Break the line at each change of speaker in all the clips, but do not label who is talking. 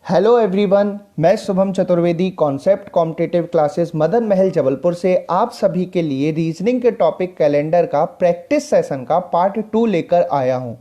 Hello everyone, मैं Shubham Chaturvedi concept competitive classes Madan Mahal Jabalpur से आप सभी के लिए रीजनिंग के टॉपिक कैलेंडर का प्रैक्टिस सेशन का पार्ट 2 लेकर आया हूं।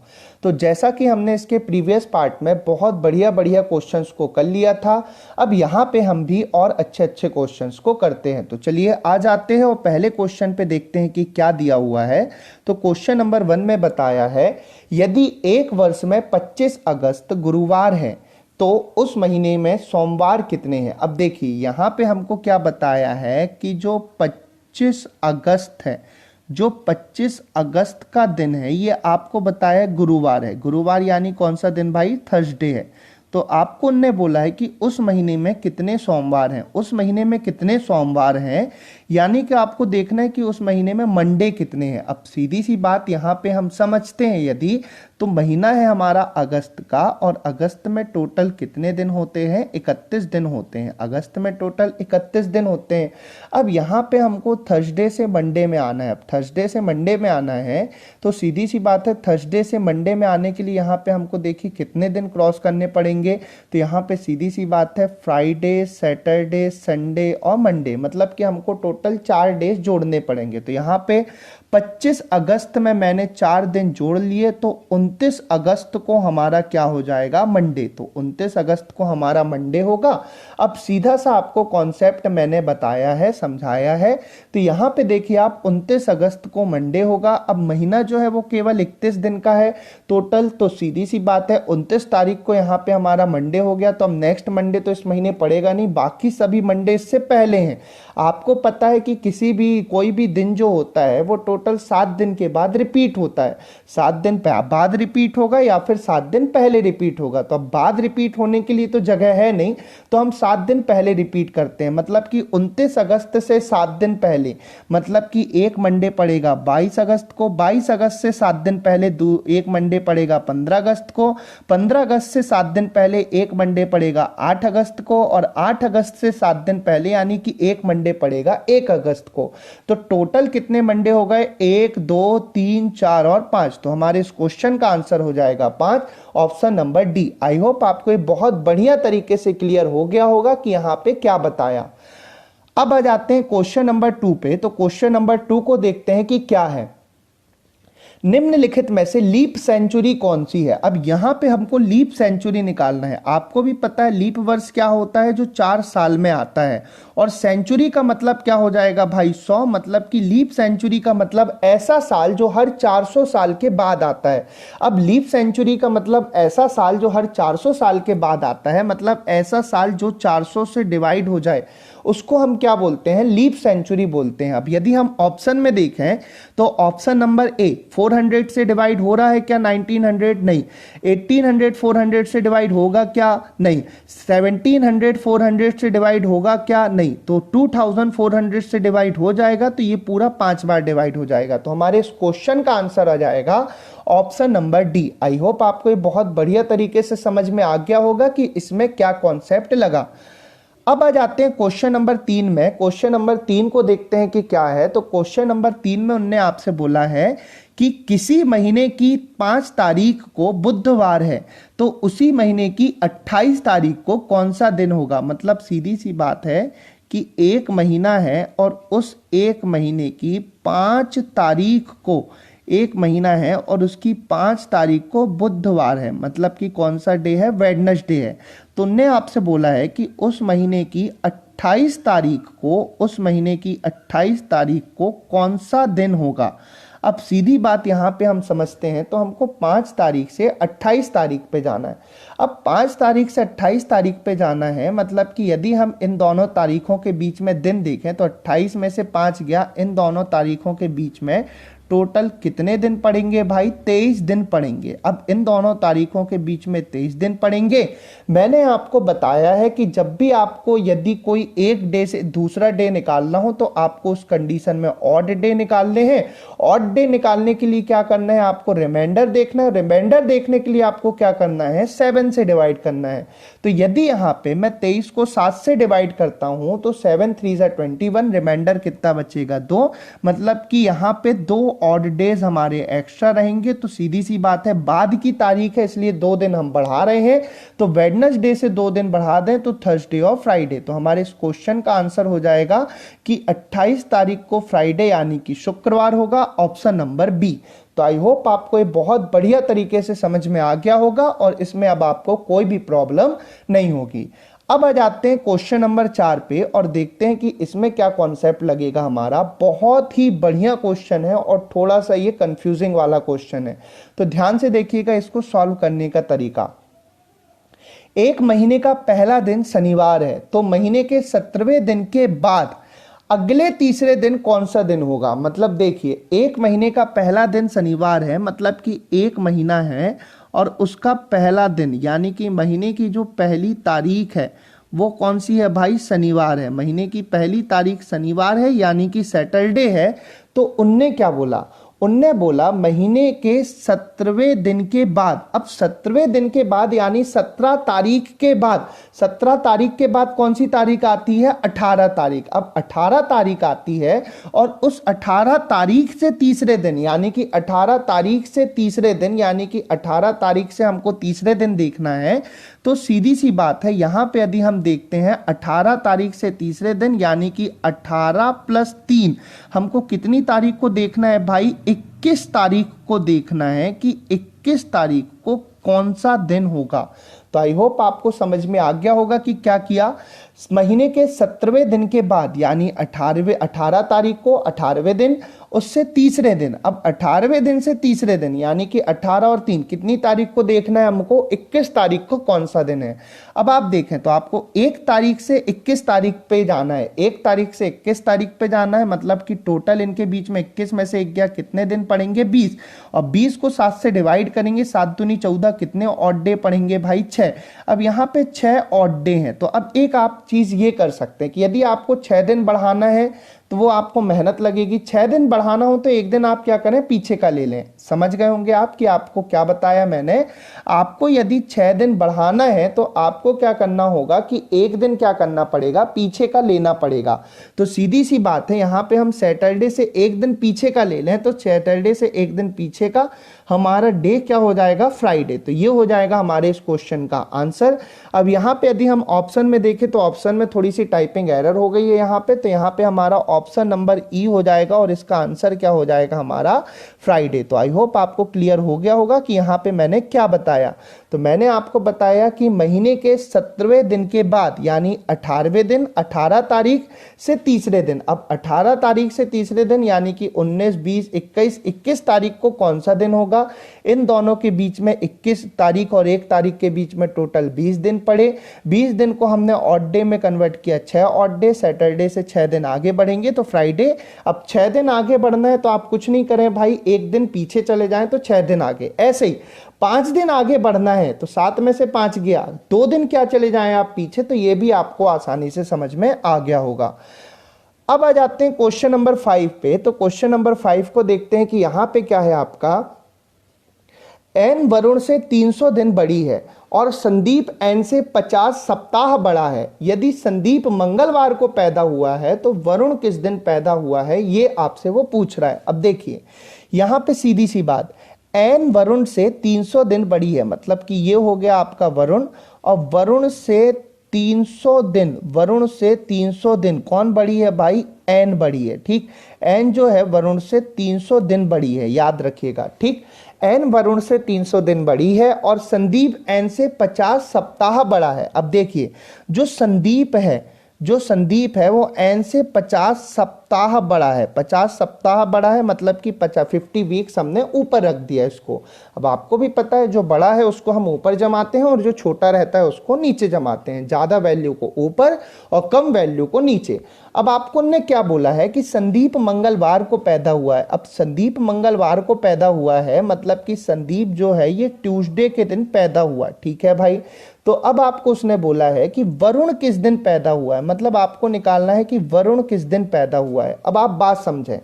तो जैसा कि हमने इसके प्रीवियस पार्ट में बहुत बढ़िया बढ़िया क्वेश्चंस को कर लिया था, अब यहाँ पे हम भी और अच्छे अच्छे क्वेश्चंस को करते हैं। तो चलिए आ जाते हैं और पहले क्वेश्चन पे देखते हैं कि क्या दिया हुआ है। तो क्वेश्चन नंबर 1 में बताया है, यदि एक वर्ष में 25 अगस्त गुरुवार है तो उस महीने में सोमवार कितने हैं। अब देखिए यहाँ पे हमको क्या बताया है कि जो 25 अगस्त है, जो 25 अगस्त का दिन है ये आपको बताया गुरुवार है। गुरुवार यानी कौन सा दिन भाई? थर्सडे है। तो आपको उनने बोला है कि उस महीने में कितने सोमवार हैं, उस महीने में कितने सोमवार हैं, यानी कि आपको देखना है कि उस महीने में मंडे कितने हैं। अब सीधी सी बात यहाँ पे हम समझते हैं, यदि तो महीना है हमारा अगस्त का और अगस्त में टोटल कितने दिन होते हैं? 31 दिन होते हैं। अगस्त में टोटल 31 दिन होते हैं। अब यहाँ पे हमको थर्सडे से मंडे में आना है। अब थर्सडे से मंडे में आना है तो सीधी सी बात है, थर्सडे से मंडे में आने के लिए यहाँ पे हमको देखिए कितने दिन क्रॉस करने पड़ेंगे। तो यहाँ पे सीधी सी बात है, फ्राइडे, सैटरडे, संडे और मंडे, मतलब कि हमको टोटल 4 डेज जोड़ने पड़ेंगे। तो यहाँ पे 25 अगस्त में मैंने 4 दिन जोड़ लिए तो 29 अगस्त को हमारा क्या हो जाएगा? मंडे। तो 29 अगस्त को हमारा मंडे होगा। अब सीधा सा आपको कॉन्सेप्ट मैंने बताया है, समझाया है। तो यहाँ पे देखिए आप 29 अगस्त को मंडे होगा। अब महीना जो है वो केवल 31 दिन का है टोटल, तो सीधी सी बात है 29 तारीख को यहाँ पे हमारा मंडे हो गया। तो अब नेक्स्ट मंडे तो इस महीने पड़ेगा नहीं, बाकी सभी मंडे इससे पहले हैं। आपको पता है कि किसी भी कोई भी दिन जो होता है वो टोटल 7 दिन के बाद रिपीट होता है। 7 दिन बाद रिपीट होगा या फिर 7 दिन पहले रिपीट होगा। तो अब बाद रिपीट होने के लिए तो जगह है नहीं, तो हम 7 दिन पहले रिपीट करते हैं। मतलब कि 29 अगस्त से 7 दिन पहले, मतलब कि एक मंडे पड़ेगा 22 अगस्त को, 22 अगस्त से 7 दिन पहले एक मंडे पड़ेगा 15 अगस्त को, 15 अगस्त से 7 दिन पहले एक मंडे पड़ेगा 8 अगस्त को, और 8 अगस्त से 7 दिन पहले यानी कि एक मंडे पड़ेगा 1 अगस्त को। तो टोटल कितने मंडे हो गए? 1 2 3 4 और 5। तो हमारे इस क्वेश्चन का आंसर हो जाएगा 5, ऑप्शन नंबर डी। आई होप आपको ये बहुत बढ़िया तरीके से क्लियर हो गया होगा कि यहां पे क्या बताया। अब आ जाते हैं क्वेश्चन नंबर 2 पे। तो क्वेश्चन नंबर 2 को देखते हैं कि क्या है। निम्नलिखित में से लीप सेंचुरी कौन सी है? अब यहां पे हमको लीप सेंचुरी निकालना है। आपको भी पता है लीप वर्ष क्या होता है, जो 4 साल में आता है। और सेंचुरी का मतलब क्या हो जाएगा भाई? 100। मतलब कि लीप सेंचुरी का मतलब ऐसा साल जो हर 400 साल के बाद आता है। अब लीप सेंचुरी का मतलब ऐसा साल जो हर 400 साल के बाद आता है, मतलब ऐसा साल जो 400 से डिवाइड हो जाए, उसको हम क्या बोलते हैं? लीप सेंचुरी बोलते हैं। अब यदि हम ऑप्शन में देखें तो ऑप्शन नंबर ए 400 से डिवाइड हो रहा है क्या? 1900 नहीं। 1800 400 से डिवाइड होगा क्या? नहीं। 1700 400 से डिवाइड होगा क्या? नहीं। तो 2400 से डिवाइड हो जाएगा, तो ये पूरा 5 बार डिवाइड हो जाएगा। तो हमारे इस क्वेश्चन का आंसर आ जाएगा ऑप्शन नंबर डी। आई होप आपको ये बहुत बढ़िया तरीके से समझ में आ गया होगा कि इसमें क्या कॉन्सेप्ट लगा। अब आ जाते हैं क्वेश्चन नंबर 3 में। क्वेश्चन नंबर 3 को देखते हैं कि क्या है। तो क्वेश्चन नंबर 3 में उन्होंने आपसे बोला है कि किसी महीने की 5 तारीख को बुधवार है तो उसी महीने की 28 तारीख को कौन सा दिन होगा? मतलब सीधी सी बात है कि एक महीना है और उस एक महीने की 5 तारीख को, एक महीना है और उसकी 5 तारीख को बुधवार है, मतलब कि कौन सा डे है? वेडनेसडे है। तो उनने आपसे बोला है कि उस महीने की 28 तारीख को, उस महीने की 28 तारीख को कौन सा दिन होगा? अब सीधी बात यहाँ पे हम समझते हैं तो हमको 5 तारीख से 28 तारीख पे जाना है। अब 5 तारीख से 28 तारीख पे जाना है, मतलब कि यदि हम इन दोनों तारीखों के बीच में दिन देखें तो 28 में से 5 गया, इन दोनों तारीखों के बीच में टोटल कितने दिन पड़ेंगे भाई? 23 दिन पड़ेंगे। अब इन दोनों तारीखों के बीच में 23 दिन पड़ेंगे। मैंने आपको बताया है कि जब भी आपको यदि कोई एक डे से दूसरा डे निकालना हो तो आपको उस कंडीशन में ऑड डे निकालने हैं। ऑड डे निकालने के लिए क्या करना है? आपको रिमाइंडर देखना है। रिमाइंडर देखने के लिए आपको क्या करना है? 7 से डिवाइड करना है। तो यदि यहाँ पे मैं 23 को 7 से डिवाइड करता हूं तो 7 3 21, रिमाइंडर कितना बचेगा? 2। मतलब कि यहाँ पे 2 ऑड डेज हमारे एक्स्ट्रा रहेंगे, तो सीधी सी बात है बाद की तारीख है इसलिए 2 दिन हम बढ़ा रहे हैं, तो वेडनेसडे से 2 दिन बढ़ा दें तो थर्सडे और फ्राइडे। तो हमारे इस क्वेश्चन का आंसर हो जाएगा कि 28 तारीख को फ्राइडे यानी कि शुक्रवार होगा, ऑप्शन नंबर बी। तो आई होप आपको ये बहुत बढ़िया तरीके से समझ में आ गया होगा और इसमें अब आपको कोई भी प्रॉब्लम नहीं होगी। अब आ जाते हैं क्वेश्चन नंबर 4 पे और देखते हैं कि इसमें क्या कॉन्सेप्ट लगेगा हमारा। बहुत ही बढ़िया क्वेश्चन है और थोड़ा सा ये कंफ्यूजिंग वाला क्वेश्चन है, तो ध्यान से देखिएगा इसको सॉल्व करने का तरीका। एक महीने का पहला दिन शनिवार है, तो महीने के 17वें दिन के बाद अगले तीसरे दिन कौन सा दिन होगा। मतलब देखिए, एक महीने का पहला दिन शनिवार है, मतलब कि एक महीना है और उसका पहला दिन यानी कि महीने की जो पहली तारीख है वो कौन सी है भाई, शनिवार है। महीने की पहली तारीख शनिवार है यानी कि सैटरडे है। तो उनने क्या बोला, उनने बोला महीने के 17वें दिन के बाद। अब 17वें दिन के बाद यानी 17 तारीख के बाद, 17 तारीख के बाद कौन सी तारीख आती है, 18 तारीख। अब 18 तारीख आती है और उस 18 तारीख से तीसरे दिन यानी कि 18 तारीख से तीसरे दिन यानी कि 18 तारीख से हमको तीसरे दिन देखना है। तो सीधी सी बात है, यहां पे यदि हम देखते हैं 18 तारीख से तीसरे दिन यानी कि 18 + 3, हमको कितनी तारीख को देखना है भाई, 21 तारीख को देखना है कि 21 तारीख को कौन सा दिन होगा। तो आई होप आपको समझ में आ गया होगा कि क्या किया। महीने के 17वें दिन के बाद यानी 18 तारीख को 18वें दिन, उससे तीसरे दिन। अब 18वें दिन से तीसरे दिन यानी कि 18 और 3 कितनी तारीख को देखना है हमको, 21 तारीख को कौन सा दिन है। अब आप देखें तो आपको 1 तारीख से 21 तारीख पे जाना है, 1 तारीख से 21 तारीख पे जाना है, मतलब कि टोटल इनके बीच में 21 में से 1 गया, कितने दिन पड़ेंगे 20, और 20 को 7 से डिवाइड करेंगे, 7 दूनी 14, कितने ऑड डे पड़ेंगे भाई 6। अब यहाँ पे 6 ऑड डे हैं। तो अब एक आप चीज ये कर सकते हैं कि यदि आपको 6 दिन बढ़ाना है तो वो आपको मेहनत लगेगी। 6 दिन बढ़ाना हो तो एक दिन आप क्या करें, पीछे का ले लें। समझ गए होंगे आप कि आपको क्या बताया मैंने। आपको यदि 6 दिन बढ़ाना है तो आपको क्या करना होगा कि एक दिन क्या करना पड़ेगा, पीछे का लेना पड़ेगा। तो सीधी सी बात है, यहाँ पे हम सैटरडे से एक दिन पीछे का ले लें तो सैटरडे से एक दिन पीछे का हमारा डे क्या हो जाएगा, फ्राइडे। तो ये हो जाएगा हमारे इस क्वेश्चन का आंसर। अब यहाँ पे यदि हम ऑप्शन में देखें तो ऑप्शन में थोड़ी सी टाइपिंग एरर हो गई है यहाँ पे, तो यहाँ पे हमारा ऑप्शन नंबर ई हो जाएगा और इसका आंसर क्या हो जाएगा हमारा, फ्राइडे। तो आई होप आपको क्लियर हो गया होगा कि यहाँ पे मैंने क्या बताया। तो मैंने आपको बताया कि महीने के 17वें दिन के बाद यानी 18वें दिन, 18 तारीख से तीसरे दिन। अब 18 तारीख से तीसरे दिन यानी कि 19, 20, 21 तारीख को कौन सा दिन होगा। इन दोनों के बीच में 21 तारीख और 1 तारीख के बीच में टोटल 20 दिन पड़े। 20 दिन को हमने ऑड डे में कन्वर्ट किया, 6 ऑड डे। सैटरडे से 6 दिन आगे बढ़ेंगे तो फ्राइडे। अब 6 दिन आगे बढ़ना है तो आप कुछ नहीं करें भाई, एक दिन पीछे चले जाएं तो 6 दिन आगे। ऐसे ही 5 दिन आगे बढ़ना है तो 7 में से 5 गया, 2 दिन क्या चले जाएं आप पीछे। तो ये भी आपको आसानी से समझ में आ गया होगा। अब आ जाते हैं क्वेश्चन नंबर 5 पे। तो क्वेश्चन नंबर 5 को देखते हैं कि यहां पे क्या है आपका, एन वरुण से 300 दिन बड़ी है और संदीप एन से 50 सप्ताह बड़ा है। यदि संदीप मंगलवार को पैदा हुआ है तो वरुण किस दिन पैदा हुआ है, ये आपसे वो पूछ रहा है। अब देखिए यहां पे सीधी सी बात, एन वरुण से 300 दिन बड़ी है, मतलब कि ये हो गया आपका वरुण, और वरुण से 300 दिन, वरुण से 300 दिन कौन बड़ी है भाई, एन बड़ी है। ठीक, एन जो है वरुण से 300 दिन बड़ी है, याद रखिएगा। ठीक, एन वरुण से 300 दिन बड़ी है और संदीप एन से 50 सप्ताह बड़ा है। अब देखिए जो संदीप है वो एन से 50 सप्ताह बड़ा है। 50 सप्ताह बड़ा है मतलब कि 50 वीक्स हमने ऊपर रख दिया इसको। अब आपको भी पता है जो बड़ा है उसको हम ऊपर जमाते हैं और जो छोटा रहता है उसको नीचे जमाते हैं, ज्यादा वैल्यू को ऊपर और कम वैल्यू को नीचे। अब आपको ने क्या बोला है कि संदीप मंगलवार को पैदा हुआ है। अब संदीप मंगलवार को पैदा हुआ है मतलब कि संदीप जो है ये ट्यूसडे के दिन पैदा हुआ। ठीक है भाई, तो अब आपको उसने बोला है कि वरुण किस दिन पैदा हुआ है, मतलब आपको निकालना है कि वरुण किस दिन पैदा हुआ है। अब आप बात समझें,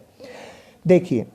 देखिए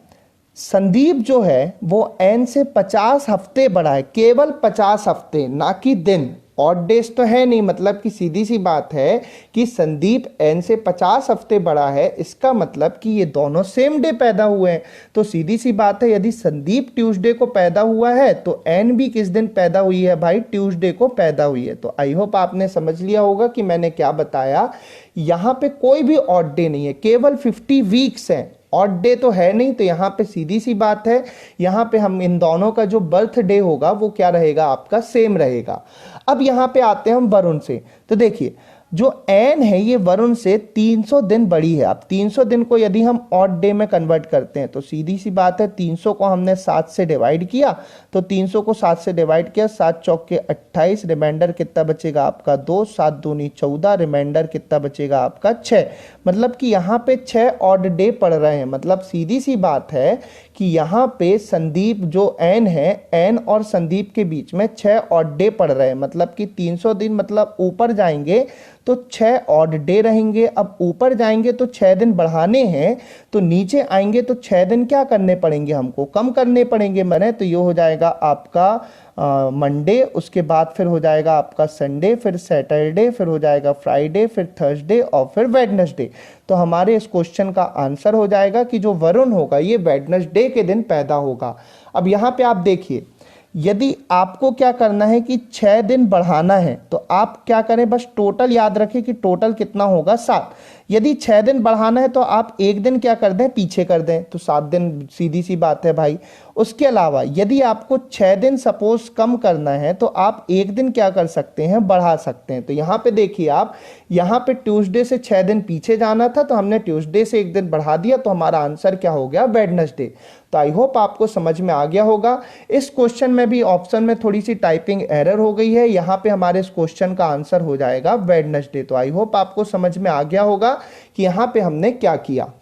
संदीप जो है वो एन से 50 हफ्ते बड़ा है, केवल 50 हफ्ते, ना कि दिन। ऑड डेज तो है नहीं, मतलब कि सीधी सी बात है कि संदीप एन से 50 हफ्ते बड़ा है, इसका मतलब कि ये दोनों सेम डे पैदा हुए हैं। तो सीधी सी बात है, यदि संदीप ट्यूसडे को पैदा हुआ है तो एन भी किस दिन पैदा हुई है भाई, ट्यूसडे को पैदा हुई है। तो आई होप आपने समझ लिया होगा कि मैंने क्या बताया। यहाँ पे कोई भी ऑड डे नहीं है, केवल 50 वीक्स हैं, ऑड डे तो है नहीं। तो यहाँ पे सीधी सी बात है, यहाँ पे हम इन दोनों का जो बर्थ डे होगा वो क्या रहेगा, आपका सेम रहेगा। अब यहाँ पे आते हैं हम वरुण से। तो देखिए जो एन है ये वरुण से 300 दिन बड़ी है। अब 300 दिन को यदि हम ऑड डे में कन्वर्ट करते हैं तो सीधी सी बात है, 300 को हमने 7 से डिवाइड किया, तो 300 को 7 से डिवाइड किया, 7 चौक के 28, रिमाइंडर कितना बचेगा आपका 2, 7 दूनी 14, रिमाइंडर कितना बचेगा आपका 6। मतलब कि यहाँ पे 6 ऑड डे पड़ रहे हैं। मतलब सीधी सी बात है कि यहाँ पे संदीप जो एन है, एन और संदीप के बीच में 6 ऑड डे पड़ रहे हैं। मतलब कि 300 दिन, मतलब ऊपर जाएंगे तो 6 ऑड डे रहेंगे। अब ऊपर जाएंगे तो 6 दिन बढ़ाने हैं, तो नीचे आएंगे तो 6 दिन क्या करने पड़ेंगे, हमको कम करने पड़ेंगे। मैंने तो ये हो जाएगा आपका मंडे, उसके बाद फिर हो जाएगा आपका संडे, फिर सैटरडे, फिर हो जाएगा फ्राइडे, फिर थर्सडे और फिर वेडनेसडे। तो हमारे इस क्वेश्चन का आंसर हो जाएगा कि जो वरुण होगा ये वेडनेसडे के दिन पैदा होगा। अब यहाँ पे आप देखिए, यदि आपको क्या करना है कि 6 दिन बढ़ाना है तो आप क्या करें, बस टोटल याद रखें कि टोटल कितना होगा 7। यदि 6 दिन बढ़ाना है तो आप एक दिन क्या कर दें, पीछे कर दें, तो 7 दिन, सीधी सी बात है भाई। उसके अलावा यदि आपको 6 दिन सपोज कम करना है तो आप एक दिन क्या कर सकते हैं, बढ़ा सकते हैं। तो यहाँ पे देखिए आप, यहाँ पे ट्यूसडे से 6 दिन पीछे जाना था तो हमने ट्यूसडे से एक दिन बढ़ा दिया, तो हमारा आंसर क्या हो गया, वेडनेसडे। तो आई होप आपको समझ में आ गया होगा। इस क्वेश्चन में भी ऑप्शन में थोड़ी सी टाइपिंग एरर हो गई है, यहाँ पे हमारे इस क्वेश्चन का आंसर हो जाएगा वेडनेसडे। तो आई होप आपको समझ में आ गया होगा कि यहाँ पे हमने क्या किया।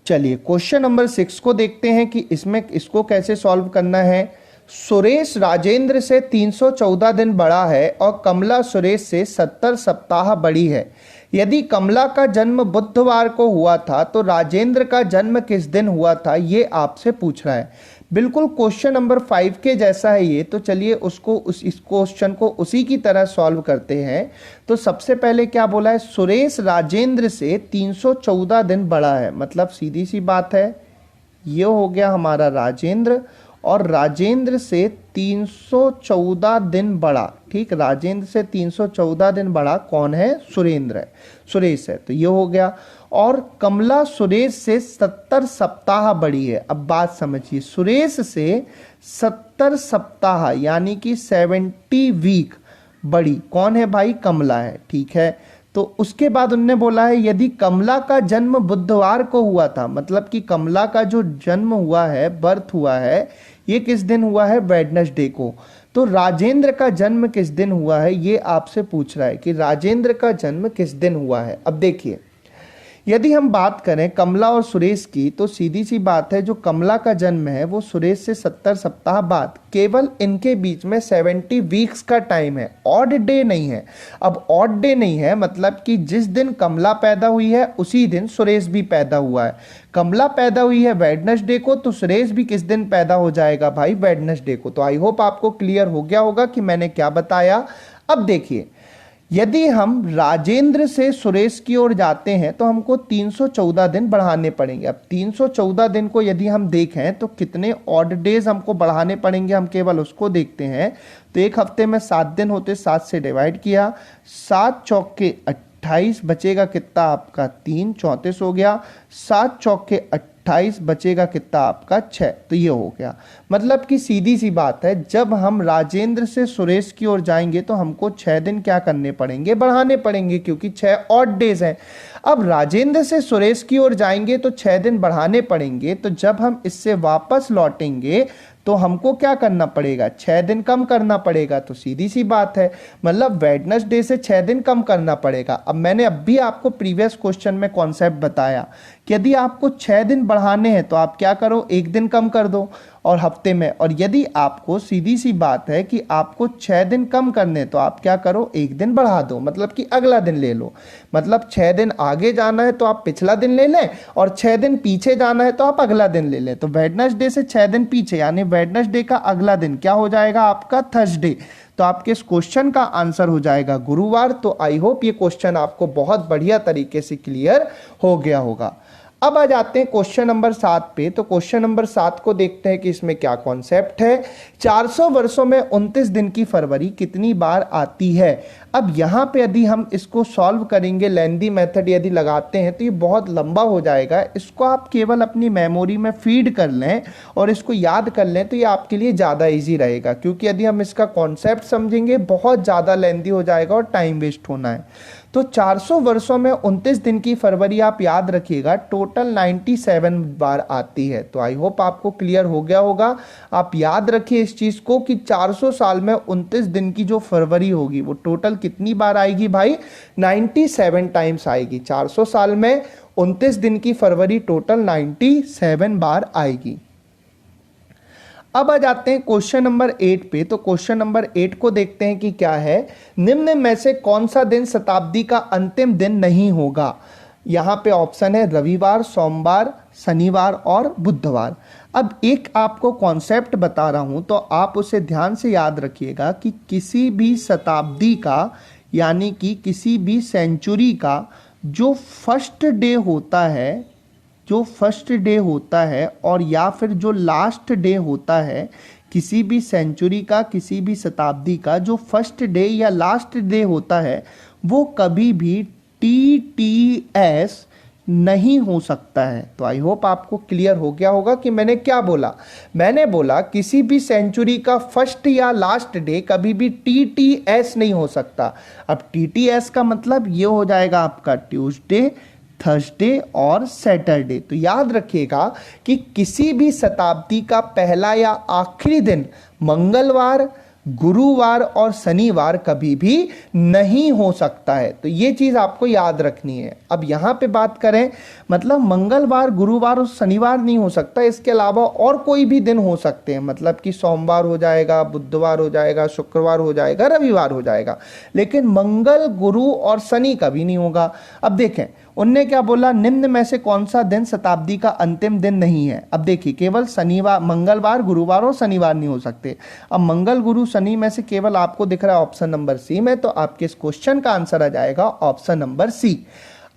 चलिए क्वेश्चन नंबर 6 को देखते हैं कि इसमें इसको कैसे सॉल्व करना है। सुरेश राजेंद्र से 314 दिन बड़ा है और कमला सुरेश से 70 सप्ताह बड़ी है। यदि कमला का जन्म बुधवार को हुआ था तो राजेंद्र का जन्म किस दिन हुआ था, ये आपसे पूछ रहा है। बिल्कुल क्वेश्चन नंबर 5 के जैसा है ये। तो चलिए उसको इस क्वेश्चन को उसी की तरह सॉल्व करते हैं। तो सबसे पहले क्या बोला है, सुरेश राजेंद्र से 314 दिन बड़ा है। मतलब सीधी सी बात है, ये हो गया हमारा राजेंद्र, और राजेंद्र से 314 दिन बड़ा, ठीक, राजेंद्र से 314 दिन बड़ा कौन है, सुरेंद्र है, सुरेश है। तो ये हो गया। और कमला सुरेश से 70 सप्ताह बड़ी है। अब बात समझिए, सुरेश से 70 सप्ताह यानी कि 70 वीक बड़ी कौन है भाई, कमला है, ठीक है। तो उसके बाद उनने बोला है यदि कमला का जन्म बुधवार को हुआ था, मतलब कि कमला का जो जन्म हुआ है, बर्थ हुआ है, ये किस दिन हुआ है, वेडनेसडे को। तो राजेंद्र का जन्म किस दिन हुआ है, ये आपसे पूछ रहा है कि राजेंद्र का जन्म किस दिन हुआ है। अब देखिए, यदि हम बात करें कमला और सुरेश की, तो सीधी सी बात है, जो कमला का जन्म है वो सुरेश से 70 सप्ताह बाद, केवल इनके बीच में 70 वीक्स का टाइम है, ऑड डे नहीं है। अब ऑड डे नहीं है मतलब कि जिस दिन कमला पैदा हुई है उसी दिन सुरेश भी पैदा हुआ है। कमला पैदा हुई है वेडनेसडे को, तो सुरेश भी किस दिन पैदा हो जाएगा भाई, वेडनेसडे को। तो आई होप आपको क्लियर हो गया होगा कि मैंने क्या बताया। अब देखिए, यदि हम राजेंद्र से सुरेश की ओर जाते हैं तो हमको 314 दिन बढ़ाने पड़ेंगे। अब 314 दिन को यदि हम देखें तो कितने ऑड डेज हमको बढ़ाने पड़ेंगे, हम केवल उसको देखते हैं। तो एक हफ्ते में 7 दिन होते, 7 से डिवाइड किया, 7 चौक के 28, बचेगा कितना आपका 3, 34 हो गया। 7 चौक के 28 बचेगा कितना आपका 6। तो ये हो गया। मतलब कि सीधी सी बात है, जब हम राजेंद्र से सुरेश की ओर जाएंगे तो हमको 6 दिन क्या करने पड़ेंगे, बढ़ाने पड़ेंगे, क्योंकि 6 ऑड डेज हैं। अब राजेंद्र से सुरेश की ओर जाएंगे तो 6 दिन बढ़ाने पड़ेंगे। तो जब हम इससे वापस लौटेंगे तो हमको क्या करना पड़ेगा, 6 दिन कम करना पड़ेगा। तो सीधी सी बात है, मतलब वेडनेसडे से 6 दिन कम करना पड़ेगा। अब मैंने अभी आपको प्रीवियस क्वेश्चन में कॉन्सेप्ट बताया कि यदि आपको 6 दिन बढ़ाने हैं तो आप क्या करो, एक दिन कम कर दो, और हफ्ते में। और यदि आपको सीधी सी बात है कि आपको 6 दिन कम करने, तो आप क्या करो, एक दिन बढ़ा दो, मतलब कि अगला दिन ले लो। मतलब 6 दिन आगे जाना है तो आप पिछला दिन ले लें, और 6 दिन पीछे जाना है तो आप अगला दिन ले लें। तो वेडनेसडे से 6 दिन पीछे यानी वेडनेसडे का अगला दिन क्या हो जाएगा आपका, थर्सडे। तो आपके इस क्वेश्चन का आंसर हो जाएगा गुरुवार। तो आई होप ये क्वेश्चन आपको बहुत बढ़िया तरीके से क्लियर हो गया होगा। अब आ जाते हैं क्वेश्चन नंबर 7 पे। तो क्वेश्चन नंबर 7 को देखते हैं कि इसमें क्या कॉन्सेप्ट है। 400 वर्षों में 29 दिन की फरवरी कितनी बार आती है। अब यहाँ पे यदि हम इसको सॉल्व करेंगे, लेंदी मेथड यदि लगाते हैं तो ये बहुत लंबा हो जाएगा। इसको आप केवल अपनी मेमोरी में फीड कर लें और इसको याद कर लें तो ये आपके लिए ज़्यादा ईजी रहेगा, क्योंकि यदि हम इसका कॉन्सेप्ट समझेंगे बहुत ज़्यादा लेंदी हो जाएगा और टाइम वेस्ट होना है। तो 400 वर्षों में 29 दिन की फरवरी आप याद रखिएगा टोटल 97 बार आती है। तो आई होप आपको क्लियर हो गया होगा। आप याद रखिए इस चीज़ को कि 400 साल में 29 दिन की जो फरवरी होगी वो टोटल कितनी बार आएगी भाई, 97 टाइम्स आएगी। 400 साल में 29 दिन की फरवरी टोटल 97 बार आएगी। अब आ जाते हैं क्वेश्चन नंबर 8 पे। तो क्वेश्चन नंबर 8 को देखते हैं कि क्या है। निम्न में से कौन सा दिन शताब्दी का अंतिम दिन नहीं होगा। यहाँ पे ऑप्शन है रविवार, सोमवार, शनिवार और बुधवार। अब एक आपको कॉन्सेप्ट बता रहा हूँ तो आप उसे ध्यान से याद रखिएगा कि किसी भी शताब्दी का यानी कि किसी भी सेंचुरी का जो फर्स्ट डे होता है और या फिर जो लास्ट डे होता है, किसी भी सेंचुरी का, किसी भी शताब्दी का जो फर्स्ट डे या लास्ट डे होता है वो कभी भी TTS नहीं हो सकता है। तो आई होप आपको क्लियर हो गया होगा कि मैंने क्या बोला। मैंने बोला किसी भी सेंचुरी का फर्स्ट या लास्ट डे कभी भी TTS नहीं हो सकता। अब TTS का मतलब ये हो जाएगा आपका ट्यूसडे, थर्सडे और सैटरडे। तो याद रखिएगा कि किसी भी शताब्दी का पहला या आखिरी दिन मंगलवार, गुरुवार और शनिवार कभी भी नहीं हो सकता है। तो ये चीज़ आपको याद रखनी है। अब यहाँ पे बात करें, मतलब मंगलवार, गुरुवार और शनिवार नहीं हो सकता, इसके अलावा और कोई भी दिन हो सकते हैं। मतलब कि सोमवार हो जाएगा, बुधवार हो जाएगा, शुक्रवार हो जाएगा, रविवार हो जाएगा, लेकिन मंगल, गुरु और शनि कभी नहीं होगा। अब देखें उनने क्या बोला, निम्न में से कौन सा दिन शताब्दी का अंतिम दिन नहीं है। अब देखिए केवल शनिवार, मंगलवार, गुरुवार और शनिवार नहीं हो सकते। अब मंगल, गुरु, शनि में से केवल आपको दिख रहा है ऑप्शन नंबर सी में, तो आपके इस क्वेश्चन का आंसर आ जाएगा ऑप्शन नंबर सी।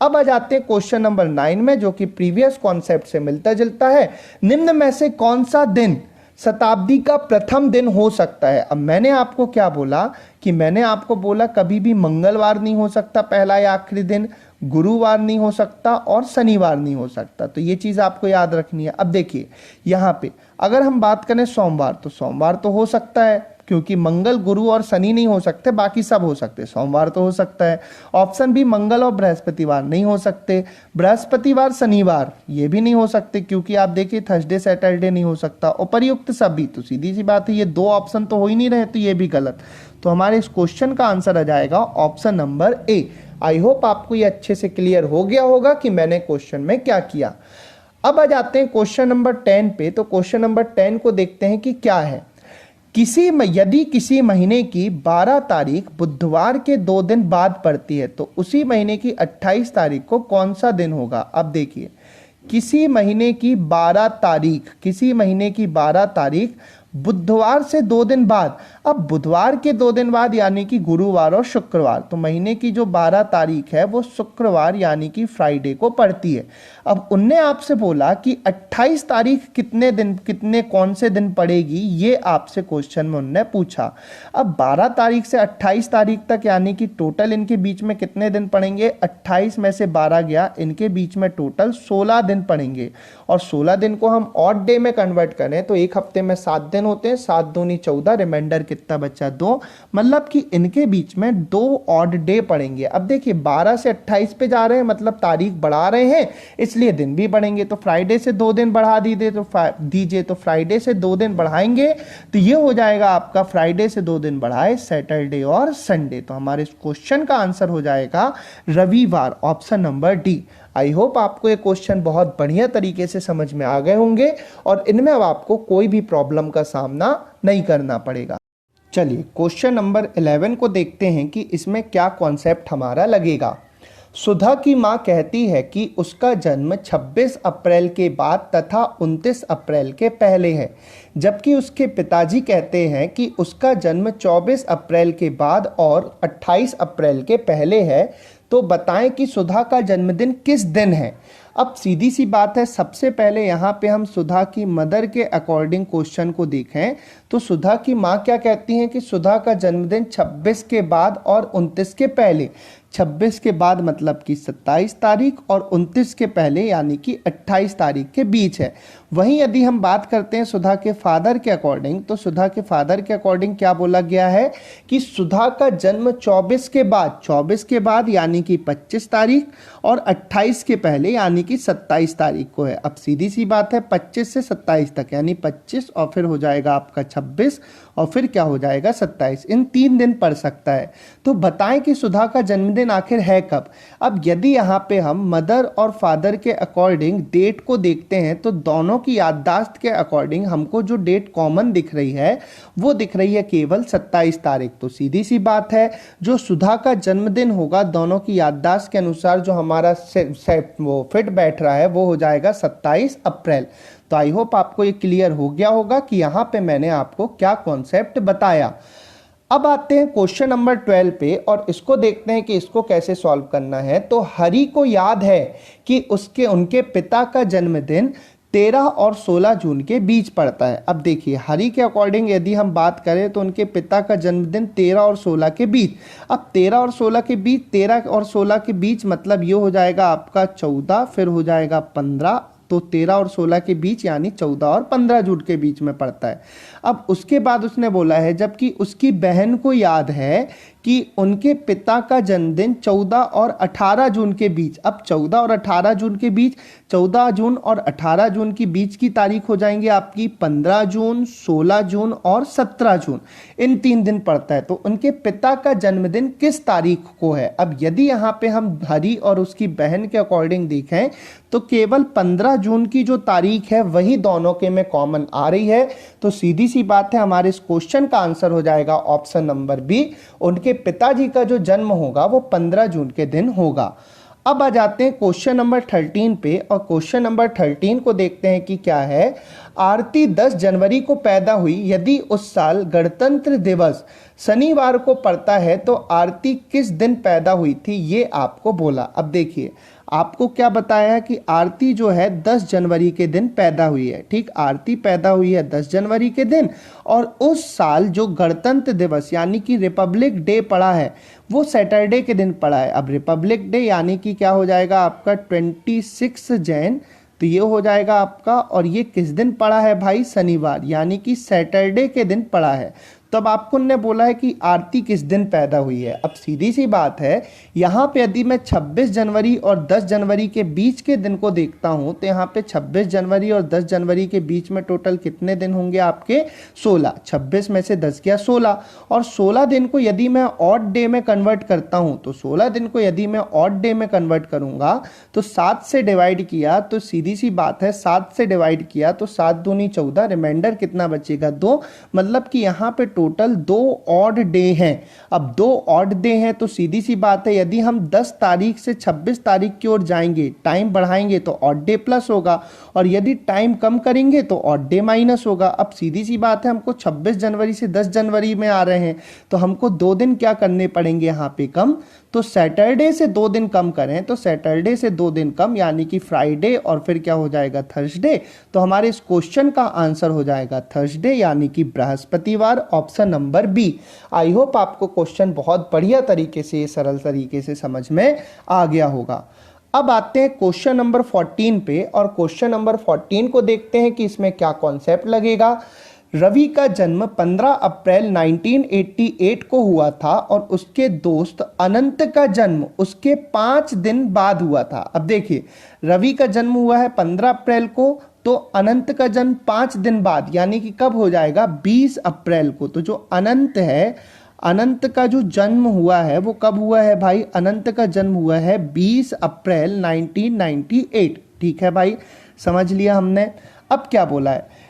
अब आ जाते हैं क्वेश्चन नंबर 9 में, जो कि प्रीवियस कॉन्सेप्ट से मिलता जुलता है। निम्न में से कौन सा दिन शताब्दी का प्रथम दिन हो सकता है। अब मैंने आपको क्या बोला कि मैंने आपको बोला कभी भी मंगलवार नहीं हो सकता पहला या आखिरी दिन, गुरुवार नहीं हो सकता और शनिवार नहीं हो सकता। तो ये चीज़ आपको याद रखनी है। अब देखिए यहाँ पे अगर हम बात करें सोमवार, तो सोमवार तो हो सकता है, क्योंकि मंगल, गुरु और शनि नहीं हो सकते, बाकी सब हो सकते। सोमवार तो हो सकता है। ऑप्शन भी मंगल और बृहस्पतिवार नहीं हो सकते। बृहस्पतिवार, शनिवार ये भी नहीं हो सकते, क्योंकि आप देखिए थर्सडे, सैटरडे नहीं हो सकता। उपर्युक्त सभी, तो सीधी सी बात है ये दो ऑप्शन तो हो ही नहीं रहे, तो ये भी गलत। तो हमारे इस क्वेश्चन का आंसर आ जाएगा option number A. I hope आपको ये अच्छे से क्लियर हो गया होगा कि मैंने क्वेश्चन में क्या किया। अब आ जाते हैं क्वेश्चन नंबर 10 पे। तो क्वेश्चन नंबर 10 को देखते हैं कि क्या है। यदि किसी महीने की 12 तारीख बुधवार के 2 दिन बाद पड़ती है तो उसी महीने की 28 तारीख को कौन सा दिन होगा। अब देखिए किसी महीने की 12 तारीख बुधवार से 2 दिन बाद। अब बुधवार के 2 दिन बाद यानी कि गुरुवार और शुक्रवार, तो महीने की जो 12 तारीख है वो शुक्रवार यानी कि फ्राइडे को पड़ती है। अब उनने आपसे बोला कि 28 तारीख कौन से दिन पड़ेगी, ये आपसे क्वेश्चन में उनने पूछा। अब 12 तारीख से 28 तारीख तक यानी कि टोटल इनके बीच में कितने दिन पड़ेंगे, 28 में से 12 गया, इनके बीच में टोटल 16 दिन पड़ेंगे। और 16 दिन को हम ऑड डे में कन्वर्ट करें तो एक हफ्ते में 7 दिन होते हैं, 7 दूनी 14, रिमाइंडर कितना कितना बचा 2, मतलब कि इनके बीच में 2 ऑड डे पड़ेंगे। अब देखिए 12 से 28 पे जा रहे हैं, मतलब तारीख बढ़ा रहे हैं, इसलिए दिन भी बढ़ेंगे। तो फ्राइडे से 2 दिन बढ़ा दीजिए तो फ्राइडे से 2 दिन बढ़ाएंगे तो ये हो जाएगा आपका फ्राइडे से 2 दिन बढ़ाए सैटरडे और संडे। तो हमारे इस क्वेश्चन का आंसर हो जाएगा रविवार, ऑप्शन नंबर डी। आई होप आपको ये क्वेश्चन बहुत बढ़िया तरीके से समझ में आ गए होंगे और इनमें अब आपको कोई भी प्रॉब्लम का सामना नहीं करना पड़ेगा। चलिए क्वेश्चन नंबर 11 को देखते हैं कि इसमें क्या कॉन्सेप्ट हमारा लगेगा। सुधा की मां कहती है कि उसका जन्म 26 अप्रैल के बाद तथा 29 अप्रैल के पहले है, जबकि उसके पिताजी कहते हैं कि उसका जन्म 24 अप्रैल के बाद और 28 अप्रैल के पहले है। तो बताएं कि सुधा का जन्मदिन किस दिन है। अब सीधी सी बात है, सबसे पहले यहाँ पे हम सुधा की मदर के अकॉर्डिंग क्वेश्चन को देखें तो सुधा की माँ क्या कहती हैं कि सुधा का जन्मदिन 26 के बाद और 29 के पहले। 26 के बाद मतलब कि 27 तारीख और 29 के पहले यानी कि 28 तारीख के बीच है। वहीं यदि हम बात करते हैं सुधा के फादर के अकॉर्डिंग, तो सुधा के फादर के अकॉर्डिंग क्या बोला गया है कि सुधा का जन्म 24 के बाद यानी कि 25 तारीख और 28 के पहले यानी कि 27 तारीख को है। अब सीधी सी बात है 25 से 27 तक यानी 25 और फिर हो जाएगा आपका 26 और फिर क्या हो जाएगा 27, इन 3 दिन पड़ सकता है। तो बताएं कि सुधा का जन्मदिन आखिर है कब। अब यदि यहाँ पे हम मदर और फादर के अकॉर्डिंग डेट को देखते हैं तो दोनों की याददाश्त के अकॉर्डिंग हमको जो डेट कॉमन दिख रही है वो दिख रही है केवल 27 तारीख। तो सीधी सी बात है जो सुधा का जन्मदिन होगा दोनों की याददाश्त के अनुसार जो हमारा वो फिट बैठ रहा है वो हो जाएगा 27 अप्रैल। तो आई होप आपको ये क्लियर हो गया होगा कि यहाँ पे मैंने आपको क्या कॉन्सेप्ट बताया। अब आते हैं क्वेश्चन नंबर 12 पे और इसको देखते हैं कि इसको कैसे सॉल्व करना है। तो हरि को याद है कि उनके पिता का जन्मदिन 13 और 16 जून के बीच पड़ता है। अब देखिए हरि के अकॉर्डिंग यदि हम बात करें तो उनके पिता का जन्मदिन 13 और 16 के बीच। अब 13 और 16 के बीच, 13 और 16 के बीच मतलब ये हो जाएगा आपका 14, फिर हो जाएगा 15, तो 13 और 16 के बीच यानी 14 और 15 जून के बीच में पड़ता है। अब उसके बाद उसने बोला है जबकि उसकी बहन को याद है कि उनके पिता का जन्मदिन 14 और 18 जून के बीच। अब 14 और 18 जून के बीच, 14 जून और 18 जून की बीच की तारीख हो जाएंगी आपकी 15 जून, 16 जून और 17 जून, इन 3 दिन पड़ता है। तो उनके पिता का जन्मदिन किस तारीख को है। अब यदि यहाँ पे हम हरि और उसकी बहन के अकॉर्डिंग देखें तो केवल 15 जून की जो तारीख है वही दोनों के में कॉमन आ रही है। तो सीधी सी बात है हमारे इस क्वेश्चन का आंसर हो जाएगा ऑप्शन नंबर बी। उनके पिताजी का जो जन्म होगा वो 15 जून के दिन होगा। अब आ जाते हैं क्वेश्चन नंबर 13 पे और क्वेश्चन नंबर 13 को देखते हैं कि क्या है। आरती 10 जनवरी को पैदा हुई, यदि उस साल गणतंत्र दिवस शनिवार को पड़ता है तो आरती किस दिन पैदा हुई थी, ये आपको बोला। अब देखिए आपको क्या बताया है कि आरती जो है 10 जनवरी के दिन पैदा हुई है। ठीक, आरती पैदा हुई है 10 जनवरी के दिन और उस साल जो गणतंत्र दिवस यानी कि रिपब्लिक डे पड़ा है वो सैटरडे के दिन पड़ा है। अब रिपब्लिक डे यानी कि क्या हो जाएगा आपका 26 जैन, तो ये हो जाएगा आपका, और ये किस दिन पड़ा है भाई, शनिवार यानी कि सैटरडे के दिन पड़ा है। तब आपको ने बोला है कि आरती किस दिन पैदा हुई है। अब सीधी सी बात है यहाँ पे यदि मैं 26 जनवरी और 10 जनवरी के बीच के दिन को देखता हूँ तो यहाँ पे 26 जनवरी और 10 जनवरी के बीच में टोटल कितने दिन होंगे आपके 16। 26 में से 10 गया 16 और 16 दिन को यदि मैं ऑड डे में कन्वर्ट करता हूँ तो 16 दिन को यदि मैं ऑड डे में कन्वर्ट करूँगा तो 7 से डिवाइड किया तो सीधी सी बात है 7 से डिवाइड किया तो 7 दूनी 14, रिमाइंडर कितना बचेगा 2, मतलब कि यहाँ पे टोटल 2 ऑड डे हैं। अब 2 ऑड डे हैं तो सीधी सी बात है यदि हम 10 तारीख से 26 तारीख की ओर जाएंगे, टाइम बढ़ाएंगे तो ऑड डे प्लस होगा और यदि टाइम कम करेंगे तो ऑड डे माइनस होगा। अब सीधी सी बात है हमको 26 जनवरी से 10 जनवरी में आ रहे हैं तो हमको 2 दिन क्या करने पड़ेंगे यहाँ पे कम, तो सैटरडे से 2 दिन कम करें तो सैटरडे से 2 दिन कम यानी कि फ्राइडे और फिर क्या हो जाएगा थर्सडे। तो हमारे इस क्वेश्चन का आंसर हो जाएगा थर्सडे यानी कि बृहस्पतिवार, option number B. I hope आपको क्वेश्चन बहुत बढ़िया तरीके से, सरल तरीके से समझ में आ गया होगा। अब आते हैं क्वेश्चन नंबर 14 पे और क्वेश्चन नंबर 14 को देखते हैं कि इसमें क्या कॉन्सेप्ट लगेगा। रवि का जन्म 15 अप्रैल 1988 को हुआ था और उसके दोस्त अनंत का जन्म उसके 5 दिन बाद हुआ था। अब देखिए, रवि का जन्म हुआ है 15 अप्रैल को, तो अनंत का जन्म 5 दिन बाद यानी कि कब हो जाएगा, 20 अप्रैल को। तो जो अनंत है, अनंत का जो जन्म हुआ है वो कब हुआ है भाई, अनंत का जन्म हुआ है 20 अप्रैल 1998। ठीक है भाई, समझ लिया हमने। अब क्या बोला है,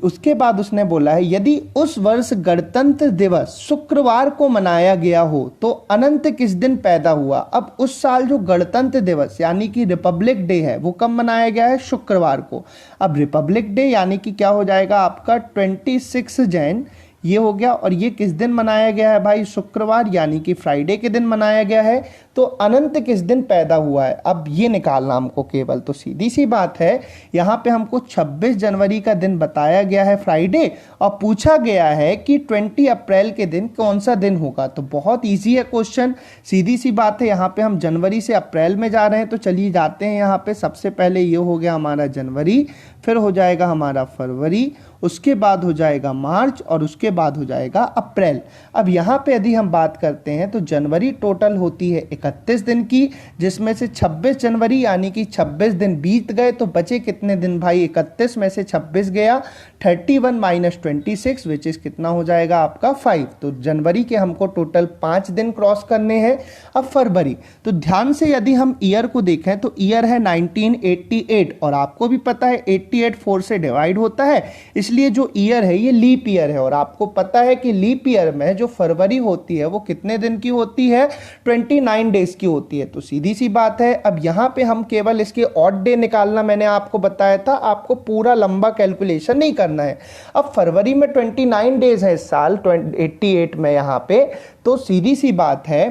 उसके बाद उसने बोला है यदि उस वर्ष गणतंत्र दिवस शुक्रवार को मनाया गया हो तो अनंत किस दिन पैदा हुआ। अब उस साल जो गणतंत्र दिवस यानी कि रिपब्लिक डे है वो कब मनाया गया है, शुक्रवार को। अब रिपब्लिक डे यानी कि क्या हो जाएगा आपका 26 जैन, ये हो गया। और ये किस दिन मनाया गया है भाई, शुक्रवार यानी कि फ्राइडे के दिन मनाया गया है। तो अनंत किस दिन पैदा हुआ है, अब ये निकालना हमको केवल। तो सीधी सी बात है, यहाँ पे हमको 26 जनवरी का दिन बताया गया है फ्राइडे, और पूछा गया है कि 20 अप्रैल के दिन कौन सा दिन होगा। तो बहुत ईजी है क्वेश्चन, सीधी सी बात है। यहाँ पे हम जनवरी से अप्रैल में जा रहे हैं, तो चलिए जाते हैं। यहाँ पे सबसे पहले ये हो गया हमारा जनवरी, फिर हो जाएगा हमारा फरवरी, उसके बाद हो जाएगा मार्च, और उसके बाद हो जाएगा अप्रैल। अब यहाँ पे यदि हम बात करते हैं तो जनवरी टोटल होती है 31 दिन की, जिसमें से 26 जनवरी यानी कि 26 दिन बीत गए, तो बचे कितने दिन भाई, 31 में से 26 गया, 31 माइनस 26 विच इज कितना हो जाएगा आपका 5। तो जनवरी के हमको टोटल 5 दिन क्रॉस करने हैं। अब फरवरी, तो ध्यान से यदि हम ईयर को देखें तो ईयर है 1988, और आपको भी पता है 88 4 से डिवाइड होता है, इसलिए जो ईयर है ये लीप ईयर है। और आपको पता है कि लीप ईयर में जो फरवरी होती है वो कितने दिन की होती है, 29 डेज की होती है। तो सीधी सी बात है, अब यहां पे हम केवल इसके ऑड डे निकालना मैंने आपको बताया था, आपको पूरा लंबा कैलकुलेशन नहीं करना है। अब फरवरी में 29 डेज है इस साल 88 में यहां पे, तो सीधी सी बात है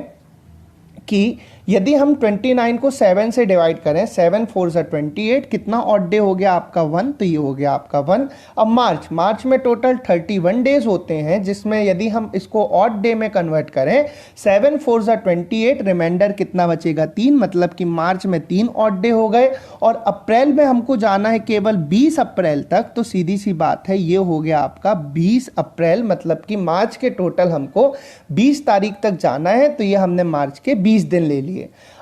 कि यदि हम 29 को 7 से डिवाइड करें, 7 4 से 28, कितना ऑड डे हो गया आपका 1, तो ये हो गया आपका 1। अब मार्च में टोटल 31 डेज होते हैं, जिसमें यदि हम इसको ऑड डे में कन्वर्ट करें, 7 4 से 28, रिमाइंडर कितना बचेगा 3, मतलब कि मार्च में 3 ऑड डे हो गए। और अप्रैल में हमको जाना है केवल 20 अप्रैल तक, तो सीधी सी बात है ये हो गया आपका 20 अप्रैल, मतलब कि मार्च के टोटल हमको 20 तारीख तक जाना है, तो ये हमने मार्च के 20 दिन ले लिए।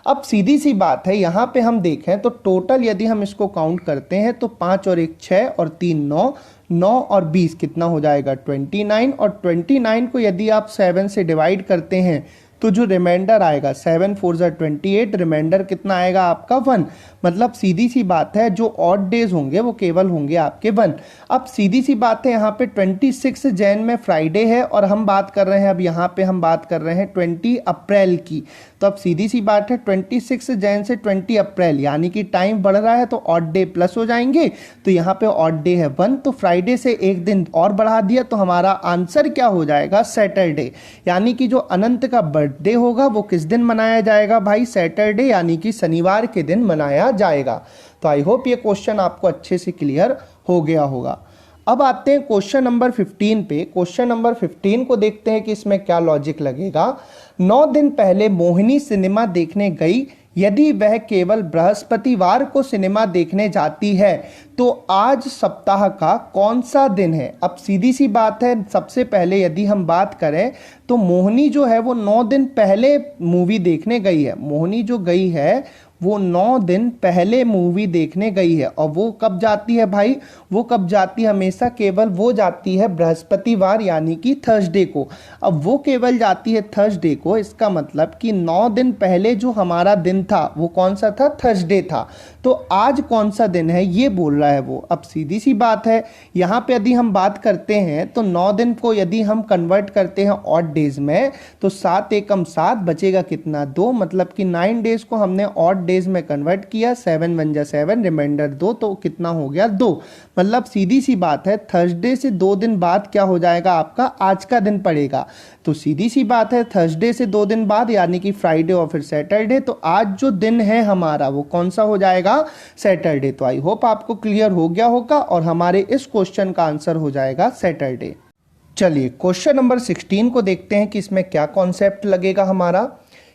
अब सीधी सी बात है, यहां पे हम देखें तो टोटल यदि हम इसको काउंट करते हैं तो 5 और 1 6 और 3 9, 9 और 20 कितना हो जाएगा 29, और 29 को यदि आप 7 से डिवाइड करते हैं तो जो रिमाइंडर आएगा 7 4 जा 28, रिमाइंडर कितना आएगा आपका 1। मतलब सीधी सी बात है, जो ऑड डेज होंगे वो केवल होंगे आपके 1। अब सीधी सी बात है, यहाँ पे 26 जैन में फ्राइडे है, और हम बात कर रहे हैं, अब यहाँ पे हम बात कर रहे हैं 20 अप्रैल की। तो अब सीधी सी बात है 26 जैन से 20 अप्रैल, यानी कि टाइम बढ़ रहा है तो ऑड डे प्लस हो जाएंगे, तो यहाँ पे ऑड डे है 1, तो फ्राइडे से एक दिन और बढ़ा दिया, तो हमारा आंसर क्या हो जाएगा, सैटरडे। यानी कि जो अनंत का बर्थडे होगा वो किस दिन मनाया जाएगा भाई, सैटरडे, यानी कि शनिवार के दिन मनाया जाएगा। तो आई होप ये क्वेश्चन आपको अच्छे से क्लियर हो गया होगा। अब आते हैं क्वेश्चन नंबर 15 पे। क्वेश्चन नंबर 15 को देखते हैं कि इसमें क्या लॉजिक लगेगा। 9 दिन पहले मोहिनी सिनेमा देखने गई, यदि वह केवल बृहस्पतिवार को सिनेमा देखने जाती है तो आज सप्ताह का कौन सा दिन है। अब सीधी सी बात है, सबसे पहले यदि हम बात करें तो मोहिनी जो है वो 9 दिन पहले मूवी देखने गई है। मोहिनी जो गई है वो 9 दिन पहले मूवी देखने गई है, और वो कब जाती है भाई, वो कब जाती है, हमेशा केवल वो जाती है बृहस्पतिवार यानी कि थर्सडे को। अब वो केवल जाती है थर्सडे को, इसका मतलब कि 9 दिन पहले जो हमारा दिन था वो कौन सा था, थर्सडे था। तो आज कौन सा दिन है ये बोल रहा है वो। अब सीधी सी बात है, यहाँ पे यदि हम बात करते हैं तो 9 दिन को यदि हम कन्वर्ट करते हैं ऑड डेज में, तो 7 एकम 7 बचेगा कितना 2, मतलब कि 9 डेज को हमने ऑड डेज में कन्वर्ट किया, 7 1 जा 7, रिमाइंडर 2, तो कितना हो गया 2। मतलब सीधी सी बात है, थर्सडे से 2 दिन बाद क्या हो जाएगा आपका, आज का दिन पड़ेगा। तो सीधी सी बात है, थर्सडे से 2 दिन बाद यानी कि फ्राइडे और फिर सैटरडे, तो आज जो दिन है हमारा वो कौन सा हो जाएगा, सैटरडे। तो आई होप आपको क्लियर हो गया होगा, और हमारे इस क्वेश्चन का आंसर हो जाएगा सैटरडे। चलिए क्वेश्चन नंबर 16 को देखते हैं कि इसमें क्या कॉन्सेप्ट लगेगा हमारा।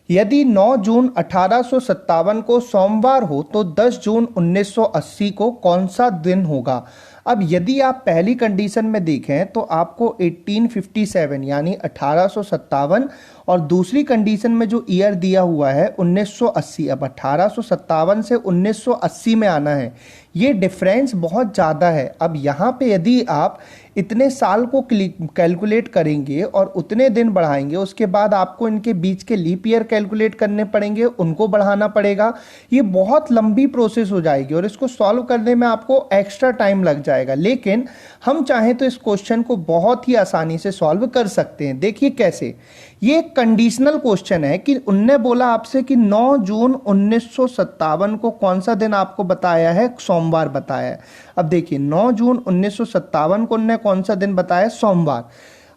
यदि 9 जून 1857 को सोमवार हो तो 10 जून 1980 को कौन सा दिन होगा। अब यदि आप पहली कंडीशन में देखें तो आपको 1857 यानी 1857 और दूसरी कंडीशन में जो ईयर दिया हुआ है 1980। अब 1857 से 1980 में आना है, ये डिफरेंस बहुत ज़्यादा है। अब यहाँ पे यदि आप इतने साल को कैलकुलेट करेंगे और उतने दिन बढ़ाएंगे, उसके बाद आपको इनके बीच के लीप ईयर कैलकुलेट करने पड़ेंगे, उनको बढ़ाना पड़ेगा, ये बहुत लंबी प्रोसेस हो जाएगी और इसको सॉल्व करने में आपको एक्स्ट्रा टाइम लग जाएगा। लेकिन हम चाहें तो इस क्वेश्चन को बहुत ही आसानी से सॉल्व कर सकते हैं। देखिए कैसे, ये एक कंडीशनल क्वेश्चन है कि उनने बोला आपसे कि 9 जून 1957 को कौन सा दिन आपको बताया है, सोमवार बताया है। अब देखिए 9 जून 1957 को उनने कौन सा दिन बताया, सोमवार।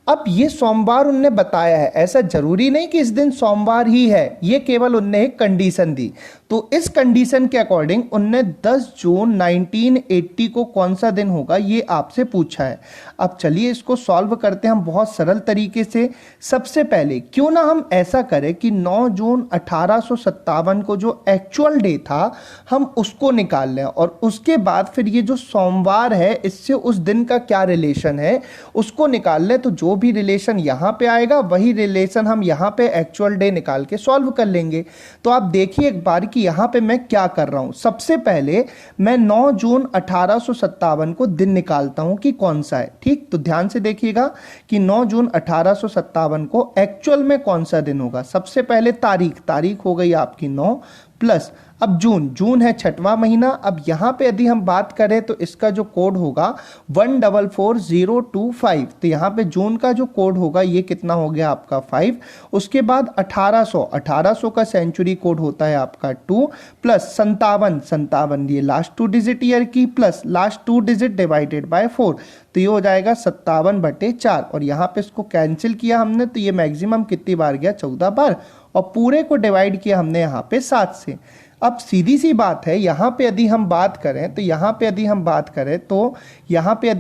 अब ये सोमवार उनने बताया है, ऐसा जरूरी नहीं कि इस दिन सोमवार ही है, ये केवल उनने एक कंडीशन दी। तो इस कंडीशन के अकॉर्डिंग उनने 10 जून 1980 को कौन सा दिन होगा ये आपसे पूछा है। अब चलिए इसको सॉल्व करते हैं हम बहुत सरल तरीके से। सबसे पहले क्यों ना हम ऐसा करें कि 9 जून 1857 को जो एक्चुअल डे था हम उसको निकाल लें और उसके बाद फिर ये जो सोमवार है इससे उस दिन का क्या रिलेशन है उसको निकाल लें। तो जो भी रिलेशन यहां पे आएगा वही रिलेशन हम यहां पे एक्चुअल डे निकाल के सॉल्व कर लेंगे। तो आप देखिए एक बार कि यहां पे मैं क्या कर रहा हूं। सबसे पहले मैं 9 जून 1857 को दिन निकालता हूं कि कौन सा है। ठीक, तो ध्यान से देखिएगा कि 9 जून 1857 को एक्चुअल में कौन सा दिन होगा। सबसे पहले तारीख हो गई आपकी 9 प्लस अब जून है 6वां महीना। अब यहां पे यदि हम बात करें तो इसका जो कोड होगा 144025। तो यहां पे जून का जो कोड होगा ये कितना हो गया आपका 5। उसके बाद 1800 का सेंचुरी कोड होता है आपका 2 प्लस 57 ये लास्ट 2 डिजिट ईयर की plus last 2 digit divided by 4। तो ये हो जाएगा 57/4 और यहाँ पे इसको कैंसिल किया हमने तो ये मैक्सिमम कितनी बार गया, 14 बार और पूरे को डिवाइड किया हमने यहाँ पे 7 से। अब सीधी सी बात है, यहाँ पे यदि हम बात करें तो यहाँ पे यदि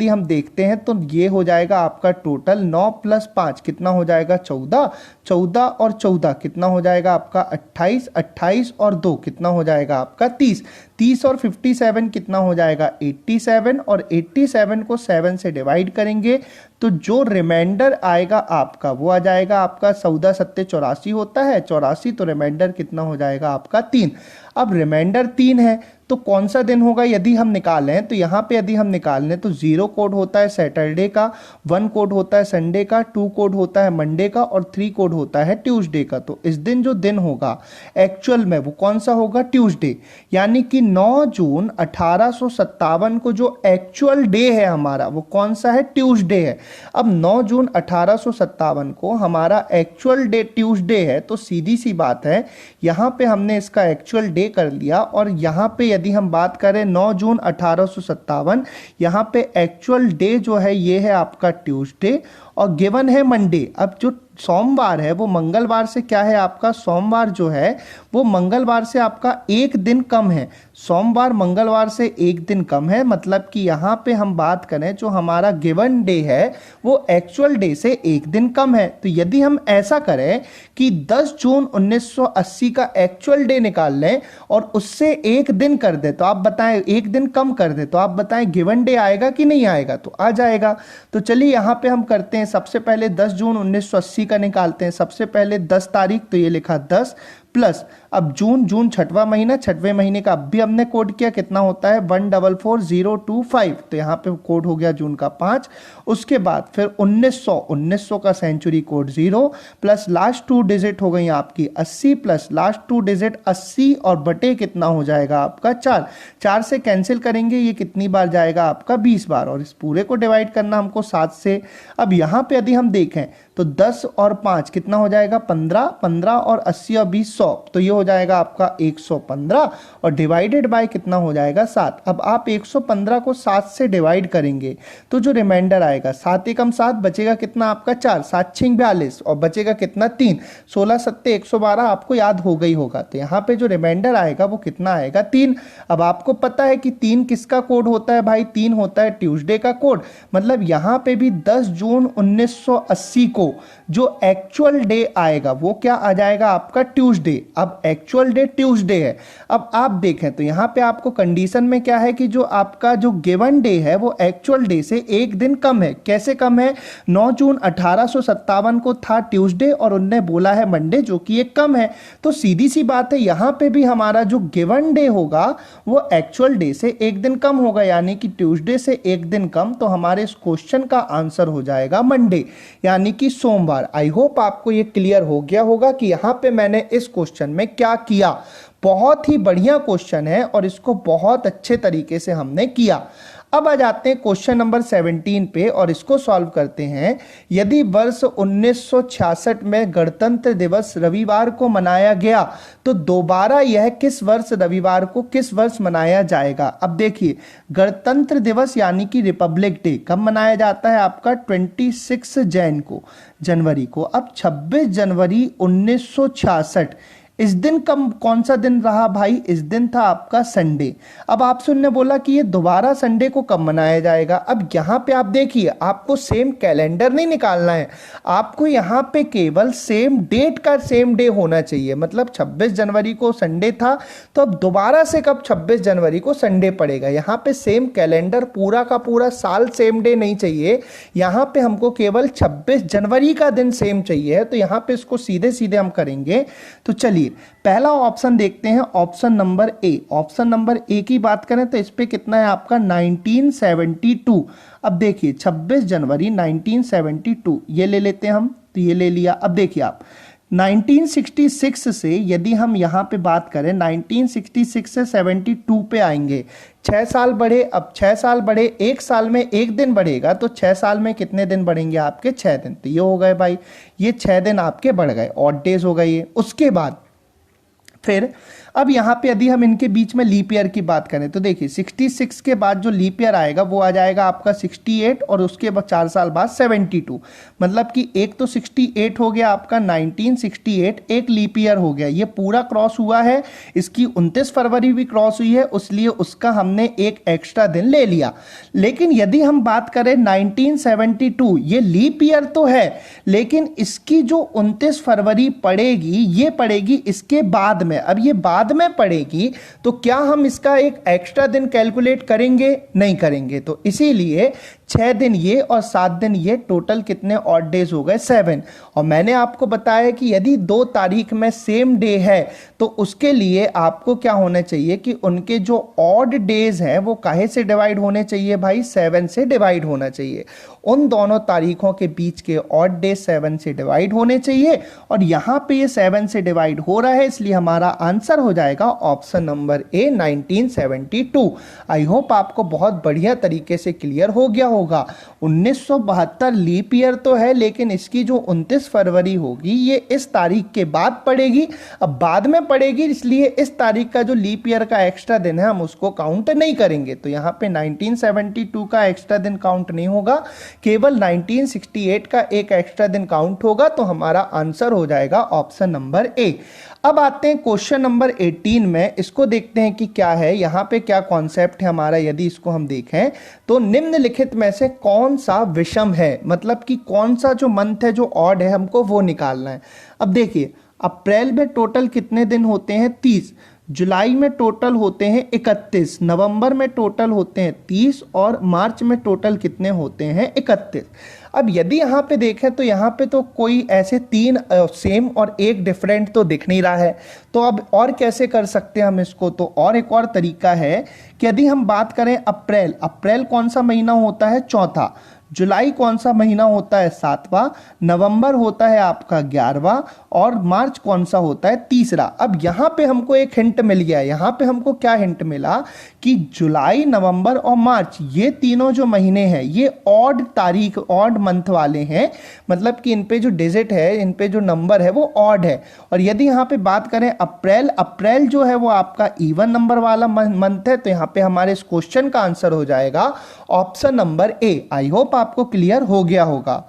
हम देखते हैं तो ये हो जाएगा आपका टोटल 9 + 5 कितना हो जाएगा 14 और 14 कितना हो जाएगा आपका 28 और 2 कितना हो जाएगा आपका 30 और 57 कितना हो जाएगा 87 और 87 को 7 से डिवाइड करेंगे तो जो रिमाइंडर आएगा आपका वो आ जाएगा आपका 14 7 84 होता है 84। तो रिमाइंडर कितना हो जाएगा आपका 3। अब रिमाइंडर 3 है तो कौन सा दिन होगा यदि हम निकालें तो यहाँ पे यदि हम निकालें तो 0 कोड होता है सैटरडे का, 1 कोड होता है संडे का, 2 कोड होता है मंडे का और 3 कोड होता है ट्यूसडे का। तो इस दिन जो दिन होगा एक्चुअल में वो कौन सा होगा, ट्यूसडे। यानी कि 9 जून 1857 को जो एक्चुअल डे है हमारा वो कौन सा है, ट्यूसडे है। अब 9 जून 1857 को हमारा एक्चुअल डे ट्यूसडे है तो सीधी सी बात है यहाँ पे हमने इसका एक्चुअल डे कर लिया और यहाँ पे यदि हम बात करें 9 जून 1857 यहाँ पे एक्चुअल डे जो है ये है आपका ट्यूसडे और गिवन है मंडे। अब जो सोमवार है वो मंगलवार से क्या है आपका, सोमवार जो है वो मंगलवार से आपका एक दिन कम है। सोमवार मंगलवार से एक दिन कम है, मतलब कि यहाँ पे हम बात करें जो हमारा गिवन डे है वो एक्चुअल डे से एक दिन कम है। तो यदि हम ऐसा करें कि 10 जून 1980 का एक्चुअल डे निकाल लें और उससे एक दिन कर दे तो आप बताएं, एक दिन कम कर दे तो आप बताएं गिवन डे आएगा कि नहीं आएगा, तो आ जाएगा। तो चलिए यहाँ पे हम करते हैं, सबसे पहले 10 जून 1980 का निकालते हैं। सबसे पहले 10 तारीख तो ये लिखा 10 प्लस अब जून 6वां महीना, 6वें महीने का अब भी हमने कोड किया कितना होता है 144025। तो यहाँ पे कोड हो गया जून का 5। उसके बाद फिर 1900 का century code 0 plus last 2 digit हो गई आपकी 80 प्लस लास्ट 2 डिजिट 80 और बटे कितना हो जाएगा आपका 4 से कैंसिल करेंगे ये कितनी बार जाएगा आपका 20 बार और इस पूरे को डिवाइड करना हमको 7 से। अब यहाँ पे यदि हम देखें तो 10 और 5 कितना हो जाएगा 15 और 80 और 20 100। तो ये हो जाएगा आपका 115 और डिवाइडेड बाय कितना हो जाएगा 7। अब आप 115 को 7 से डिवाइड करेंगे तो जो रिमाइंडर आएगा 7 एकम 7 बचेगा कितना आपका 4, 7 6 42 और बचेगा कितना 3, 16 7 112 आपको याद हो गई होगा। तो यहाँ पे जो रिमाइंडर आएगा वो कितना आएगा 3। अब आपको पता है कि 3 किसका कोड होता है भाई, 3 होता है ट्यूसडे का कोड। मतलब यहाँ पे भी 10 जून 1980 को जो एक्चुअल डे आएगा वो क्या आ जाएगा आपका ट्यूसडे। अब एक्चुअल डे ट्यूसडे है। अब आप देखें तो यहाँ पे आपको कंडीशन में क्या है कि जो आपका जो गिवन डे है वो एक्चुअल डे से एक दिन कम है। कैसे कम है? 9 जून 1857 को था ट्यूसडे और उनने बोला है मंडे, जो कि एक कम है। तो सीधी सी बात है, यहाँ पे भी हमारा जो गिवन डे होगा वो एक्चुअल डे से एक दिन कम होगा, यानी कि ट्यूसडे से एक दिन कम। तो हमारे इस क्वेश्चन का आंसर हो जाएगा मंडे, यानी कि सोमवार। आई होप आपको ये क्लियर हो गया होगा कि यहाँ पे मैंने इस क्वेश्चन में क्या किया। बहुत ही बढ़िया क्वेश्चन है और इसको बहुत अच्छे तरीके से हमने किया। अब आ जाते हैं क्वेश्चन नंबर 17 पे और इसको सॉल्व करते हैं। यदि वर्ष 1966 में गणतंत्र दिवस रविवार को मनाया गया तो दोबारा यह किस वर्ष रविवार को किस वर्ष मनाया जाएगा? अब देखिए, गणतंत्र दिवस यानी कि रिपब्लिक डे कब मनाया जाता है? आपका 26 जनवरी को। अब 26 जनवरी 1966 इस दिन कौन सा दिन रहा भाई? इस दिन था आपका संडे। अब आपसे उन्होंने बोला कि ये दोबारा संडे को कब मनाया जाएगा। अब यहाँ पे आप देखिए, आपको सेम कैलेंडर नहीं निकालना है, आपको यहाँ पे केवल सेम डेट का सेम डे होना चाहिए। मतलब 26 जनवरी को संडे था, तो अब दोबारा से कब 26 जनवरी को संडे पड़ेगा। यहाँ पे सेम कैलेंडर पूरा का पूरा साल सेम डे नहीं चाहिए, यहाँ पे हमको केवल 26 जनवरी का दिन सेम चाहिए। तो यहाँ पे इसको सीधे सीधे हम करेंगे। तो चलिए पहला ऑप्शन देखते हैं, option number A. Option number A की बात करें तो इस पे कितना है आपका 1972। अब देखिए 26 जनवरी 1972 ये ले लेते हैं हम, तो ये ले लिया। अब देखिए आप 1966 से यदि हम यहाँ पे बात करें 1966 से 72 पे आएंगे, 6 साल बढ़े। अब 6 साल बढ़े, एक साल में एक दिन बढ़ेगा, तो 6 साल में कितने दिन बढ़ेंगे आपके? 6 दिन। तो ये हो गए भाई, ये 6 दिन आपके बढ़ गए, ऑड डेज हो गए ये। उसके बाद फिर अब यहाँ पे यदि हम इनके बीच में लीप ईयर की बात करें तो देखिए 66 के बाद जो लीप ईयर आएगा वो आ जाएगा आपका 68 और उसके बाद 4 साल बाद 72। मतलब कि एक तो 68 हो गया आपका 1968, एक लीप ईयर हो गया, ये पूरा क्रॉस हुआ है। इसकी 29 फरवरी भी क्रॉस हुई है, इसलिए उसका हमने एक एक्स्ट्रा दिन ले लिया। लेकिन यदि हम बात करें 1972, ये लीप ईयर तो है, लेकिन इसकी जो 29 फरवरी पड़ेगी ये पड़ेगी इसके बाद में। अब ये बाद में पड़ेगी तो क्या हम इसका एक एक्स्ट्रा दिन कैलकुलेट करेंगे? नहीं करेंगे। तो इसीलिए 6 दिन ये और 7 दिन ये, टोटल कितने ऑड डेज हो गए? 7। और मैंने आपको बताया कि यदि 2 तारीख में सेम डे है तो उसके लिए आपको क्या होना चाहिए कि उनके जो ऑड डेज हैं वो काहे से डिवाइड होने चाहिए भाई? 7 से डिवाइड होना चाहिए। उन दोनों तारीखों के बीच के ऑड डे 7 से डिवाइड होने चाहिए और यहां पे ये 7 से डिवाइड हो रहा है, इसलिए हमारा आंसर हो जाएगा option number A 1972। I hope आपको बहुत बढ़िया तरीके से क्लियर हो गया होगा। 1972 लीप ईयर तो है, लेकिन इसकी जो 29 फरवरी होगी ये इस तारीख के बाद पड़ेगी। अब बाद में पड़ेगी, इसलिए इस तारीख का जो लीप ईयर का एक्स्ट्रा दिन है हम उसको काउंट नहीं करेंगे। तो यहाँ पे 1972 का एक्स्ट्रा दिन काउंट नहीं होगा, केवल 1968 का एक एक्स्ट्रा दिन काउंट होगा। तो हमारा आंसर हो जाएगा ऑप्शन नंबर ए। अब आते हैं क्वेश्चन नंबर 18 में, इसको देखते हैं कि क्या है यहाँ पे, क्या कॉन्सेप्ट है हमारा। यदि इसको हम देखें तो निम्नलिखित में से कौन सा विषम है, मतलब कि कौन सा जो मंथ है जो ऑड है हमको वो निकालना है। अब देखिए अप्रैल में टोटल कितने दिन होते हैं? 30। जुलाई में टोटल होते हैं 31, नवंबर में टोटल होते हैं 30 और मार्च में टोटल कितने होते हैं? 31। अब यदि यहाँ पे देखें तो यहाँ पे तो कोई ऐसे 3 सेम और एक डिफरेंट तो दिख नहीं रहा है। तो अब और कैसे कर सकते हैं हम इसको? तो और एक और तरीका है कि यदि हम बात करें अप्रैल, अप्रैल कौन सा महीना होता है? चौथा। जुलाई कौन सा महीना होता है? 7वां। नवंबर होता है आपका 11वां और मार्च कौन सा होता है? 3रा। अब यहाँ पे हमको एक हिंट मिल गया। यहाँ पे हमको क्या हिंट मिला कि जुलाई, नवंबर और मार्च ये तीनों जो महीने हैं ये ऑड तारीख, ऑड मंथ वाले हैं। मतलब कि इन पे जो डिजिट है, इन पे जो नंबर है वो ऑड है। और यदि यहाँ पे बात करें अप्रैल, अप्रैल जो है वो आपका इवन नंबर वाला मंथ है। तो यहाँ पे हमारे इस क्वेश्चन का आंसर हो जाएगा option number A. I hope आपको क्लियर हो गया होगा।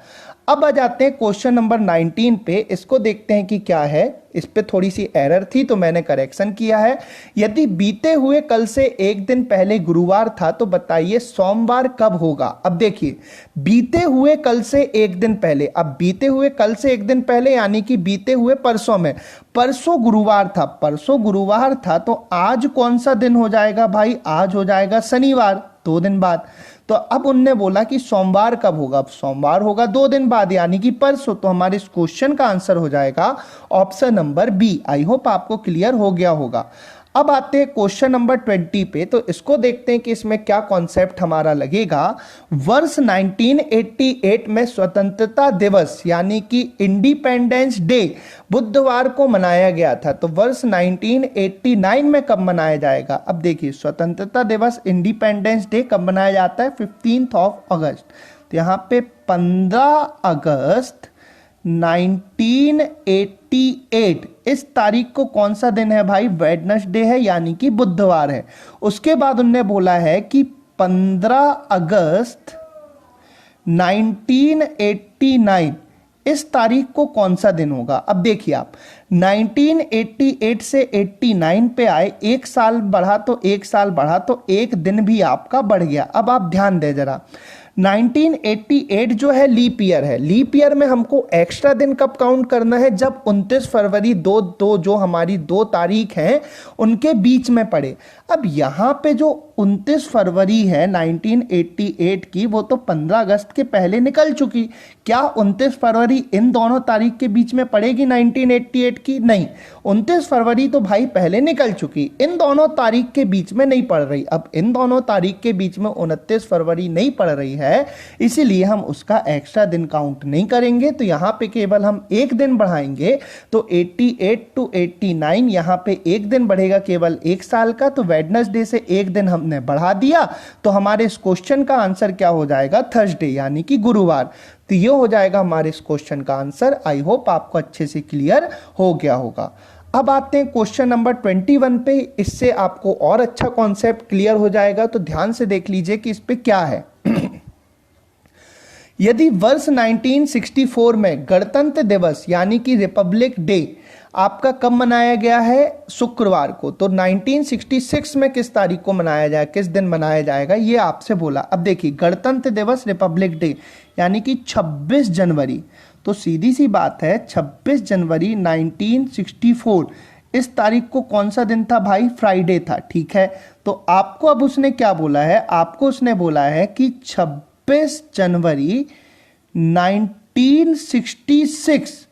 अब आ जाते हैं क्वेश्चन नंबर 19 पे। इसको देखते हैं कि क्या है। इस पे थोड़ी सी एरर थी तो मैंने करेक्शन किया है। यदि बीते हुए कल से एक दिन पहले गुरुवार था तो बताइए सोमवार कब होगा। अब देखिए, बीते हुए कल से एक दिन पहले, अब बीते हुए कल से एक दिन पहले यानी कि बीते हुए परसों में, परसों गुरुवार था, परसों गुरुवार था तो आज कौन सा दिन हो जाएगा भाई, आज हो जाएगा शनिवार, 2 दिन बाद। तो अब उनने बोला कि सोमवार कब होगा, अब सोमवार होगा 2 दिन बाद यानी कि परसों। तो हमारे इस क्वेश्चन का आंसर हो जाएगा option number B. I hope आपको क्लियर हो गया होगा। अब आते हैं क्वेश्चन नंबर 20 पे। तो इसको देखते हैं कि इसमें क्या कॉन्सेप्ट हमारा लगेगा। वर्ष 1988 में स्वतंत्रता दिवस यानी कि इंडिपेंडेंस डे बुधवार को मनाया गया था। तो वर्ष 1989 में कब मनाया जाएगा। अब देखिए, स्वतंत्रता दिवस इंडिपेंडेंस डे कब मनाया जाता है, 15 अगस्त। तो यहाँ पे 15 अगस्त 1988 इस तारीख को कौन सा दिन है भाई, वेडनेसडे है यानी कि बुधवार है। उसके बाद उन्होंने बोला है कि 15 अगस्त 1989 इस तारीख को कौन सा दिन होगा। अब देखिए आप 1988 से 89 पे आए, एक साल बढ़ा तो एक साल बढ़ा तो एक दिन भी आपका बढ़ गया। अब आप ध्यान दें जरा, 1988 जो है लीप ईयर है। लीप ईयर में हमको एक्स्ट्रा दिन कब काउंट करना है, जब 29 फरवरी दो जो हमारी 2 तारीख हैं उनके बीच में पड़े। अब यहाँ पे जो 29 फरवरी है 1988 की, वो तो 15 अगस्त के पहले निकल चुकी। क्या 29 फरवरी इन दोनों तारीख के बीच में पड़ेगी 1988 की? नहीं, 29 फरवरी तो भाई पहले निकल चुकी, इन दोनों तारीख के बीच में नहीं पड़ रही। अब इन दोनों तारीख के बीच में 29 फरवरी नहीं पड़ रही है, इसीलिए हम उसका एक्स्ट्रा दिन काउंट नहीं करेंगे। तो यहां पे केवल हम एक दिन बढ़ाएंगे। तो 88 टू 89 यहां पे एक दिन बढ़ेगा केवल एक साल का। तो वेडनेसडे से एक दिन हमने बढ़ा दिया। तो हमारे इस क्वेश्चन का आंसर क्या हो जाएगा, थर्सडे यानी कि गुरुवार। तो ये हो जाएगा हमारे इस क्वेश्चन का आंसर। आई होप आपको अच्छे से क्लियर हो गया होगा। अब आते हैं क्वेश्चन नंबर 21 पे। इससे आपको और अच्छा कॉन्सेप्ट क्लियर हो जाएगा। तो ध्यान से देख लीजिए कि इस पे क्या है। यदि वर्ष 1964 में गणतंत्र दिवस यानी कि रिपब्लिक डे आपका कब मनाया गया है, शुक्रवार को, तो 1966 में किस तारीख को मनाया जाए, किस दिन मनाया जाएगा, ये आपसे बोला। अब देखिए, गणतंत्र दिवस रिपब्लिक डे यानी कि 26 जनवरी। तो सीधी सी बात है, 26 जनवरी 1964 इस तारीख को कौन सा दिन था भाई, फ्राइडे था। ठीक है, तो आपको अब उसने क्या बोला है, आपको उसने बोला है कि 26 जनवरी 1966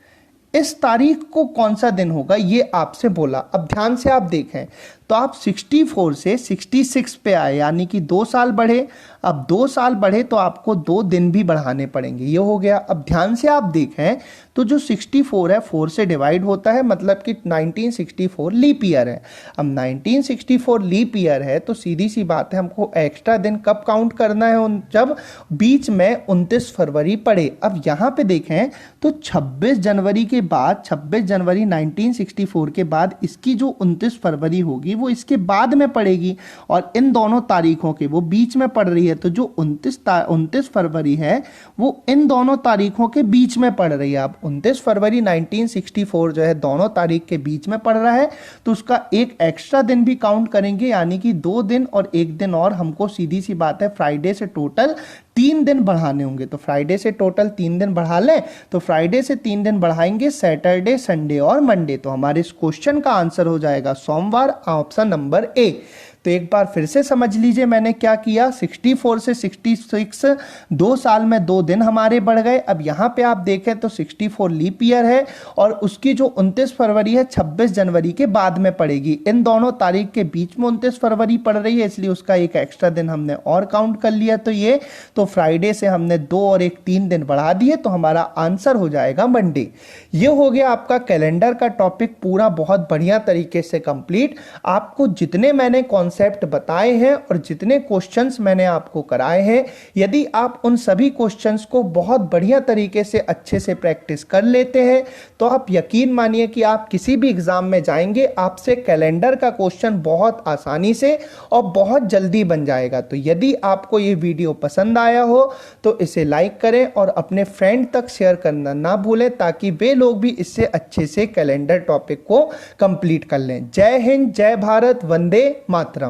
इस तारीख को कौन सा दिन होगा, ये आपसे बोला। अब ध्यान से आप देखें तो आप 64 से 66 पे आए यानी कि 2 साल बढ़े। अब 2 साल बढ़े तो आपको 2 दिन भी बढ़ाने पड़ेंगे, ये हो गया। अब ध्यान से आप देखें तो जो 64 है 4 से डिवाइड होता है, मतलब कि 1964 लीप ईयर है। अब 1964 लीप ईयर है तो सीधी सी बात है, हमको एक्स्ट्रा दिन कब काउंट करना है, जब बीच में 29 फरवरी पड़े। अब यहाँ पे देखें तो 26 जनवरी के बाद, 26 जनवरी 1964 के बाद इसकी जो 29 फरवरी होगी वो इसके बाद में पड़ेगी, और इन दोनों तारीखों के वो बीच में पड़ रही है। तो जो 29 फरवरी है वो इन दोनों तारीखों के बीच में पड़ रही है। अब 29 फरवरी 1964 जो है दोनों तारीख के बीच में पड़ रहा है, तो उसका एक एक्स्ट्रा दिन भी काउंट करेंगे यानी कि 2 दिन और 1 दिन और हमको सीधी सी बात है फ्राइडे से टोटल 3 दिन बढ़ाने होंगे। तो फ्राइडे से टोटल 3 दिन बढ़ा लें, तो फ्राइडे से 3 दिन बढ़ाएंगे, सैटरडे, संडे और मंडे। तो हमारे इस क्वेश्चन का आंसर हो जाएगा सोमवार, ऑप्शन नंबर ए। तो एक बार फिर से समझ लीजिए मैंने क्या किया, 64 से 66 2 साल में 2 दिन हमारे बढ़ गए। अब यहाँ पे आप देखें तो 64 लीप ईयर है और उसकी जो 29 फरवरी है 26 जनवरी के बाद में पड़ेगी। इन दोनों तारीख के बीच में 29 फरवरी पड़ रही है, इसलिए उसका एक एक्स्ट्रा दिन हमने और काउंट कर लिया। तो ये तो फ्राइडे से हमने 2 और 1 3 दिन बढ़ा दिए, तो हमारा आंसर हो जाएगा मंडे। ये हो गया आपका कैलेंडर का टॉपिक पूरा बहुत बढ़िया तरीके से कंप्लीट। आपको जितने मैंने कॉन्सेप्ट बताए हैं और जितने क्वेश्चंस मैंने आपको कराए हैं, यदि आप उन सभी क्वेश्चंस को बहुत बढ़िया तरीके से अच्छे से प्रैक्टिस कर लेते हैं तो आप यकीन मानिए कि आप किसी भी एग्जाम में जाएंगे, आपसे कैलेंडर का क्वेश्चन बहुत आसानी से और बहुत जल्दी बन जाएगा। तो यदि आपको ये वीडियो पसंद आया हो तो इसे लाइक करें और अपने फ्रेंड तक शेयर करना ना भूलें, ताकि वे लोग भी इससे अच्छे से कैलेंडर टॉपिक को कंप्लीट कर लें। जय हिंद, जय भारत, वंदे मातरम।